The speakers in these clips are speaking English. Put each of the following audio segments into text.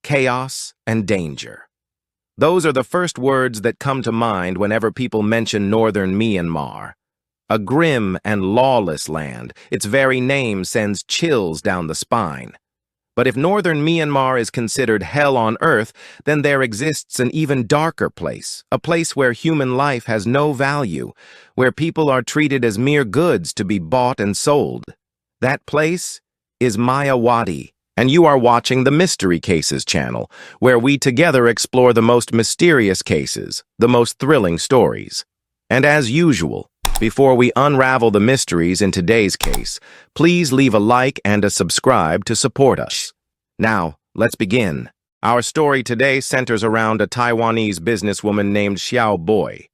chaos, and danger. Those are the first words that come to mind whenever people mention northern Myanmar. A grim and lawless land, its very name sends chills down the spine. But if northern Myanmar is considered hell on earth, then there exists an even darker place, a place where human life has no value, where people are treated as mere goods to be bought and sold. That place is Wadi, and you are watching the Mystery Cases channel, where we together explore the most mysterious cases, the most thrilling stories. And as usual, before we unravel the mysteries in today's case, please leave a like and a subscribe to support us. Now, let's begin. Our story today centers around a Taiwanese businesswoman named Xiao Boy.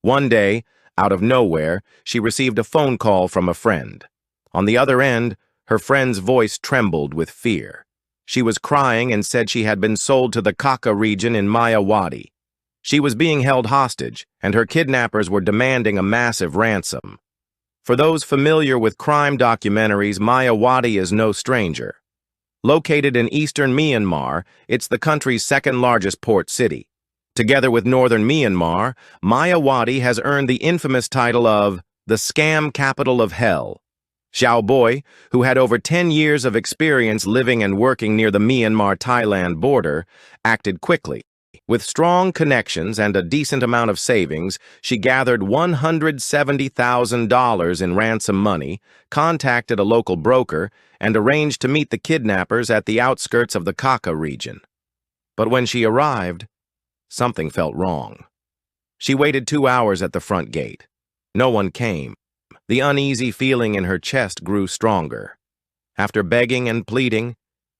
One day, out of nowhere, she received a phone call from a friend. On the other end, her friend's voice trembled with fear. She was crying and said she had been sold to the Kaka region in Wadi. She was being held hostage, and her kidnappers were demanding a massive ransom. For those familiar with crime documentaries, Wadi is no stranger. Located in eastern Myanmar, it's the country's second-largest port city. Together with northern Myanmar, Wadi has earned the infamous title of the scam capital of hell. Xiao Boy, who had over 10 years of experience living and working near the Myanmar-Thailand border, acted quickly. With strong connections and a decent amount of savings, she gathered $170,000 in ransom money, contacted a local broker, and arranged to meet the kidnappers at the outskirts of the Kaka region. But when she arrived, something felt wrong. She waited 2 hours at the front gate. No one came. The uneasy feeling in her chest grew stronger. After begging and pleading,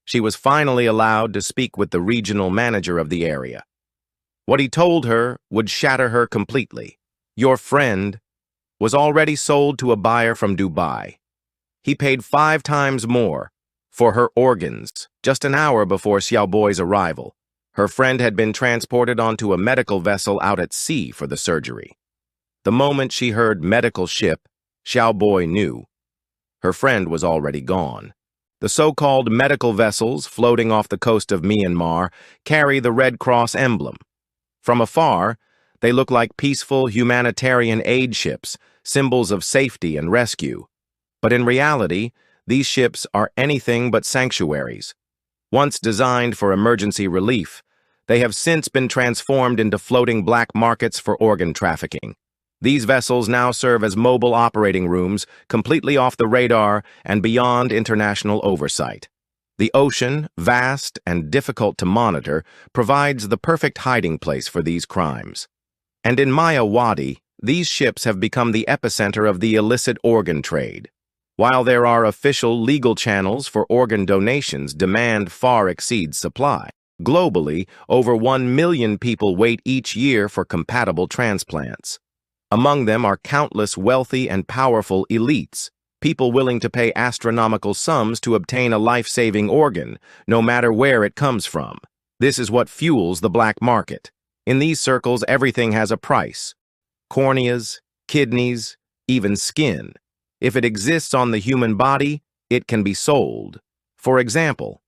she was finally allowed to speak with the regional manager of the area. What he told her would shatter her completely. Your friend was already sold to a buyer from Dubai. He paid 5 times more for her organs just an hour before Xiao Boy's arrival. Her friend had been transported onto a medical vessel out at sea for the surgery. The moment she heard medical ship, Xiao Boy knew. Her friend was already gone. The so-called medical vessels floating off the coast of Myanmar carry the Red Cross emblem. From afar, they look like peaceful humanitarian aid ships, symbols of safety and rescue. But in reality, these ships are anything but sanctuaries. Once designed for emergency relief, they have since been transformed into floating black markets for organ trafficking. These vessels now serve as mobile operating rooms, completely off the radar and beyond international oversight. The ocean, vast and difficult to monitor, provides the perfect hiding place for these crimes. And in Wadi, these ships have become the epicenter of the illicit organ trade. While there are official legal channels for organ donations, demand far exceeds supply. Globally, over 1 million people wait each year for compatible transplants. Among them are countless wealthy and powerful elites, people willing to pay astronomical sums to obtain a life-saving organ, no matter where it comes from. This is what fuels the black market. In these circles, everything has a price. Corneas, kidneys, even skin. If it exists on the human body, it can be sold. For example,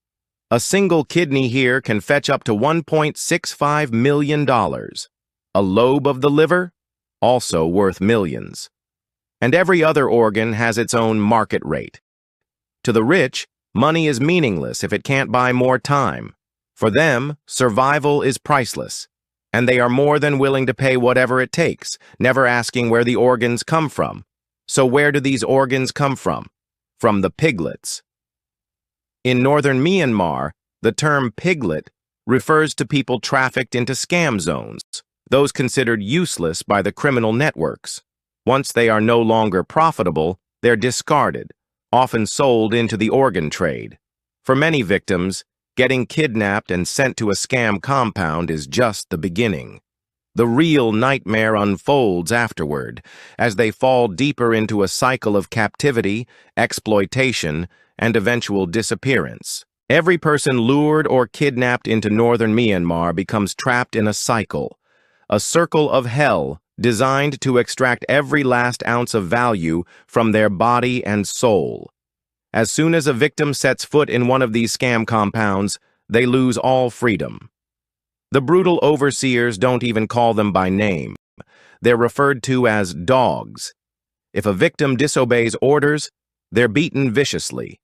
a single kidney here can fetch up to $1.65 million. A lobe of the liver? Also worth millions. And every other organ has its own market rate. To the rich, money is meaningless if it can't buy more time. For them, survival is priceless, and they are more than willing to pay whatever it takes, never asking where the organs come from. So where do these organs come from? From the piglets. In northern Myanmar, the term piglet refers to people trafficked into scam zones, those considered useless by the criminal networks. Once they are no longer profitable, they're discarded, often sold into the organ trade. For many victims, getting kidnapped and sent to a scam compound is just the beginning. The real nightmare unfolds afterward, as they fall deeper into a cycle of captivity, exploitation, and eventual disappearance. Every person lured or kidnapped into northern Myanmar becomes trapped in a circle of hell designed to extract every last ounce of value from their body and soul. As soon as a victim sets foot in one of these scam compounds, they lose all freedom. The brutal overseers don't even call them by name. They're referred to as dogs. If a victim disobeys orders, they're beaten viciously,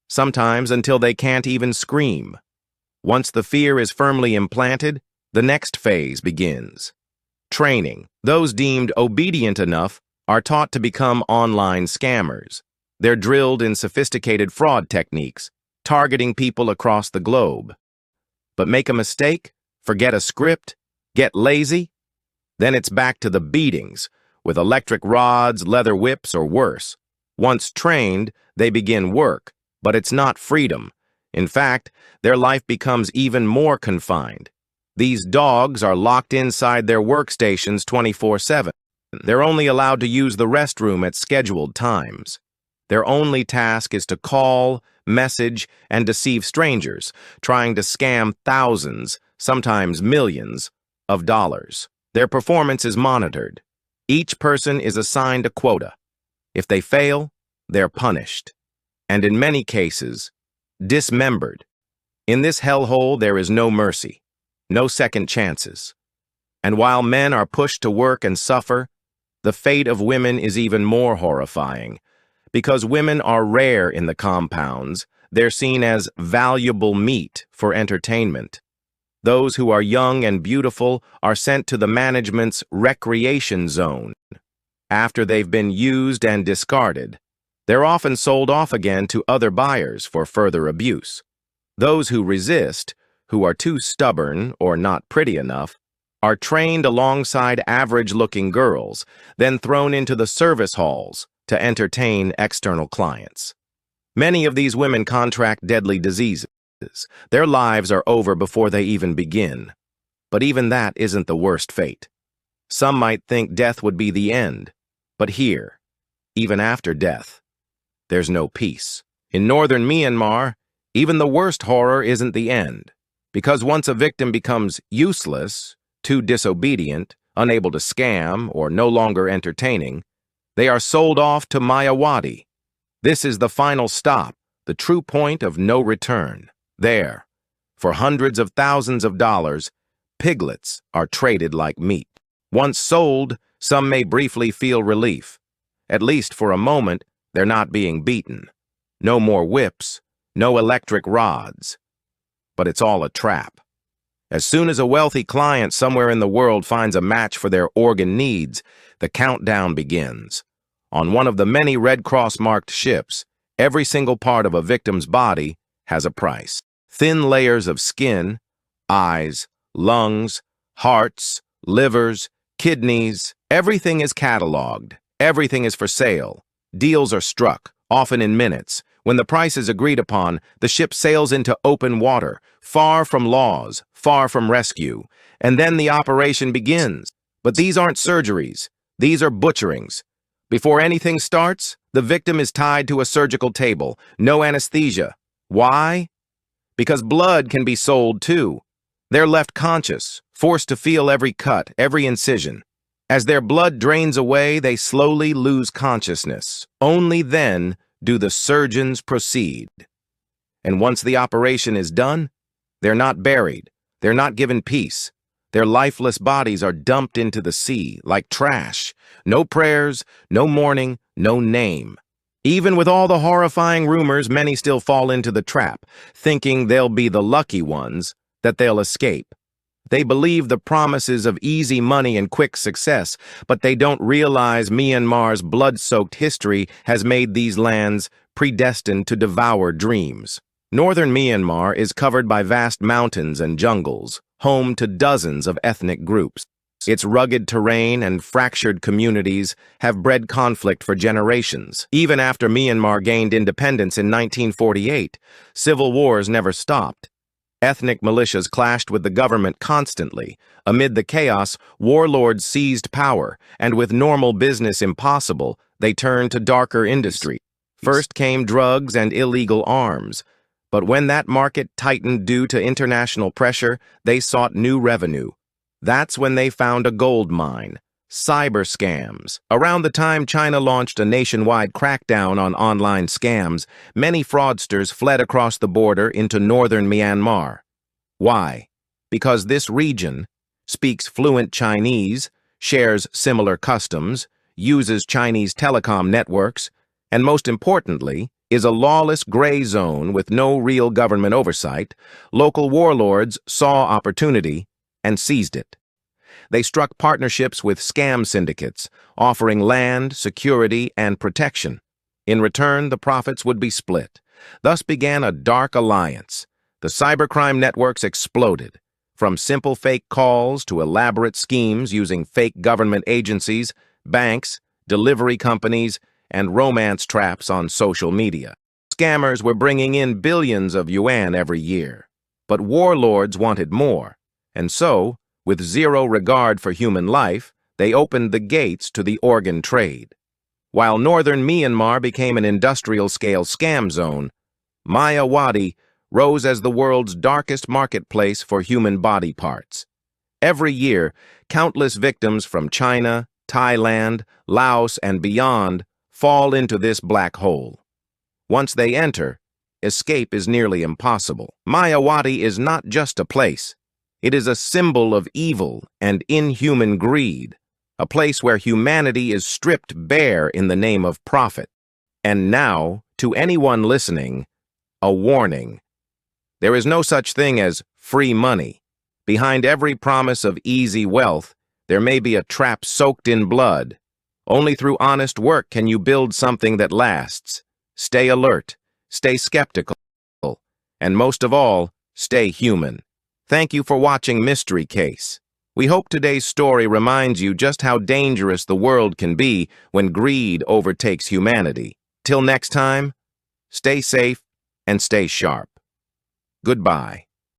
sometimes until they can't even scream. Once the fear is firmly implanted, the next phase begins. Training. Those deemed obedient enough are taught to become online scammers. They're drilled in sophisticated fraud techniques, targeting people across the globe. But make a mistake, forget a script, get lazy, then it's back to the beatings, with electric rods, leather whips, or worse. Once trained, they begin work, but it's not freedom. In fact, their life becomes even more confined. These dogs are locked inside their workstations 24/7. They're only allowed to use the restroom at scheduled times. Their only task is to call, message, and deceive strangers, trying to scam thousands, sometimes millions, of dollars. Their performance is monitored. Each person is assigned a quota. If they fail, they're punished, and in many cases, dismembered. In this hellhole, there is no mercy, no second chances. And while men are pushed to work and suffer, the fate of women is even more horrifying. Because women are rare in the compounds, they're seen as valuable meat for entertainment. Those who are young and beautiful are sent to the management's recreation zone. After they've been used and discarded, they're often sold off again to other buyers for further abuse. Those who resist, who are too stubborn or not pretty enough, are trained alongside average-looking girls, then thrown into the service halls to entertain external clients. Many of these women contract deadly diseases. Their lives are over before they even begin. But even that isn't the worst fate. Some might think death would be the end, but here, even after death, there's no peace. In northern Myanmar, even the worst horror isn't the end, because once a victim becomes useless, too disobedient, unable to scam, or no longer entertaining, they are sold off to Wadi. This is the final stop, the true point of no return. There, for hundreds of thousands of dollars, piglets are traded like meat. Once sold, some may briefly feel relief. At least for a moment, they're not being beaten. No more whips, no electric rods. But it's all a trap. As soon as a wealthy client somewhere in the world finds a match for their organ needs, the countdown begins. On one of the many Red Cross-marked ships, every single part of a victim's body has a price. Thin layers of skin, eyes, lungs, hearts, livers, kidneys, everything is cataloged. Everything is for sale. Deals are struck, often in minutes. When the price is agreed upon, the ship sails into open water, far from laws, far from rescue. And then the operation begins. But these aren't surgeries. These are butcherings. Before anything starts, the victim is tied to a surgical table. No anesthesia. Why? Because blood can be sold too. They're left conscious, forced to feel every cut, every incision. As their blood drains away, they slowly lose consciousness. Only then do the surgeons proceed. And once the operation is done, they're not buried. They're not given peace. Their lifeless bodies are dumped into the sea like trash. No prayers, no mourning, no name. Even with all the horrifying rumors, many still fall into the trap, thinking they'll be the lucky ones, that they'll escape. They believe the promises of easy money and quick success, but they don't realize Myanmar's blood-soaked history has made these lands predestined to devour dreams. Northern Myanmar is covered by vast mountains and jungles, home to dozens of ethnic groups. Its rugged terrain and fractured communities have bred conflict for generations. Even after Myanmar gained independence in 1948, civil wars never stopped. Ethnic militias clashed with the government constantly. Amid the chaos, warlords seized power, and with normal business impossible, they turned to darker industry. First came drugs and illegal arms. But when that market tightened due to international pressure, they sought new revenue. That's when they found a gold mine: cyber scams. Around the time China launched a nationwide crackdown on online scams, many fraudsters fled across the border into northern Myanmar. Why? Because this region speaks fluent Chinese, shares similar customs, uses Chinese telecom networks, and most importantly, is a lawless gray zone with no real government oversight. Local warlords saw opportunity and seized it. They struck partnerships with scam syndicates, offering land, security, and protection. In return, the profits would be split. Thus began a dark alliance. The cybercrime networks exploded. From simple fake calls to elaborate schemes using fake government agencies, banks, delivery companies, and romance traps on social media. Scammers were bringing in billions of yuan every year. But warlords wanted more, and so, with zero regard for human life, they opened the gates to the organ trade. While northern Myanmar became an industrial-scale scam zone, Wadi rose as the world's darkest marketplace for human body parts. Every year, countless victims from China, Thailand, Laos, and beyond fall into this black hole. Once they enter, escape is nearly impossible. Wadi is not just a place. It is a symbol of evil and inhuman greed, a place where humanity is stripped bare in the name of profit. And now, to anyone listening, a warning. There is no such thing as free money. Behind every promise of easy wealth, there may be a trap soaked in blood. Only through honest work can you build something that lasts. Stay alert, stay skeptical, and most of all, stay human. Thank you for watching Mystery Case. We hope today's story reminds you just how dangerous the world can be when greed overtakes humanity. Till next time, stay safe and stay sharp. Goodbye.